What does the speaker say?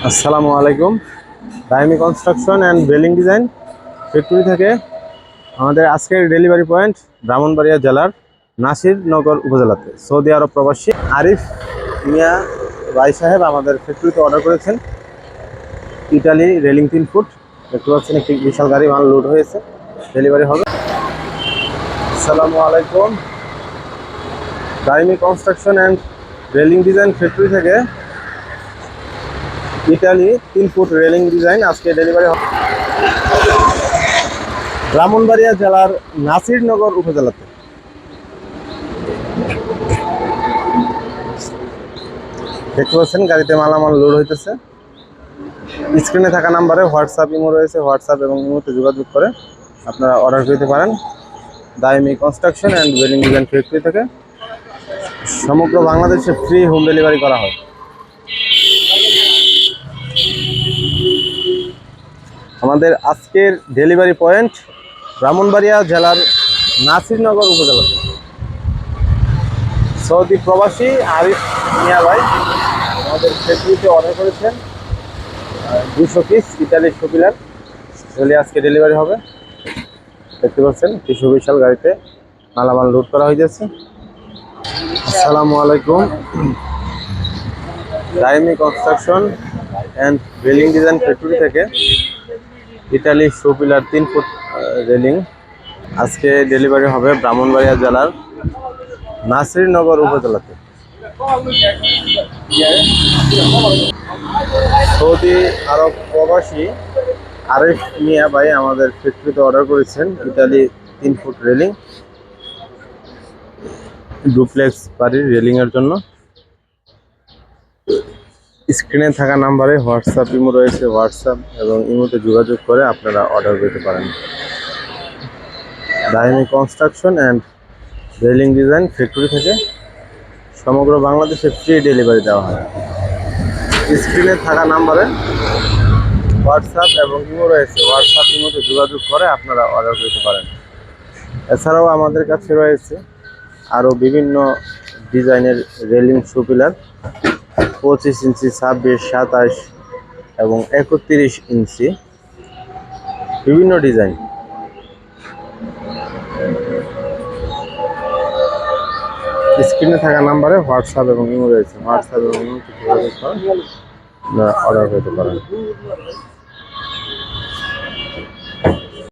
আসসালামু আলাইকুম। Daimi construction and building design factory থেকে আমাদের আজকের ডেলিভারি পয়েন্ট ব্রাহ্মণবাড়িয়া জেলার নাসিরনগর উপজেলাতে সৌদি আরব প্রবাসী আরিফ মিয়া ভাই সাহেব আমাদের ফ্যাক্টরিতে অর্ডার করেছেন ইটালি রেলিং 3 ফুট। দেখতে পাচ্ছেন একটি বিশাল গাড়ি মাল লোড হয়েছে, ডেলিভারি হবে। আসসালামু আলাইকুম। Daimi construction and railing design factory থেকে ইটালি 3 ফুট রেলিং ডিজাইন আজকে ডেলিভারি হবে ব্রাহ্মণবাড়িয়া জেলার নাসিরনগর উপজেলাতে। দেখতে পাচ্ছেন গাড়িতে মালামাল লোড হইতেছে। স্ক্রিনে থাকা নাম্বারে হোয়াটসঅ্যাপ ইমো রয়েছে, হোয়াটসঅ্যাপ এবং ইমোতে যোগাযোগ করে আপনারা অর্ডার করতে পারেন। Daimi construction and building design factory থেকে সমগ্র বাংলাদেশে ফ্রি হোম ডেলিভারি করা হয়। আমাদের আজকের ডেলিভারি পয়েন্ট ব্রাহ্মণবাড়িয়া জেলার নাসিরনগর উপজেলাতে। সৌদি প্রবাসী আরিফ মিয়া ভাই আমাদের ফ্যাক্টরিতে অর্ডার করেছেন 200 পিস ইটালি শোপিলার, এগুলি আজকে ডেলিভারি হবে। দেখতে পাচ্ছেন কি সুবিশাল গাড়িতে মালামাল লোড করা হয়ে যাচ্ছে। আসসালামু আলাইকুম। Daimi construction and building design factory থেকে ইটালি শোপিলার 3 ফুট রেলিং আজকে ডেলিভারি হবে ব্রাহ্মণবাড়িয়া জেলার নাসিরনগর উপজেলাতে। সৌদি আরব প্রবাসী আরিফ মিয়া ভাই আমাদের ফ্যাক্টরিতে অর্ডার করেছেন ইটালি 3 ফুট রেলিং, ডুপ্লেক্স বাড়ির রেলিং এর জন্য। স্ক্রিনে থাকা নাম্বারে হোয়াটসঅ্যাপ ইমো রয়েছে, হোয়াটসঅ্যাপ এবং ইমোতে যোগাযোগ করে আপনারা অর্ডার করতে পারেন। Daimi construction and railing design factory থেকে সমগ্র বাংলাদেশে ফ্রি ডেলিভারি দেওয়া হয়। স্ক্রিনে থাকা নাম্বারে হোয়াটসঅ্যাপ এবং ইমো রয়েছে, হোয়াটসঅ্যাপ ইমোতে যোগাযোগ করে আপনারা অর্ডার করতে পারেন। এছাড়াও আমাদের কাছে রয়েছে আরও বিভিন্ন ডিজাইনের রেলিং শোপিলার 25 ইঞ্চি, 26, 27 এবং 31 ইঞ্চি বিভিন্ন ডিজাইন। স্ক্রিনে থাকা নাম্বারে হোয়াটসঅ্যাপ এবং ইমো রয়েছে, হোয়াটসঅ্যাপ এবং ইমোতে যোগাযোগ করে অর্ডার করতে পারেন।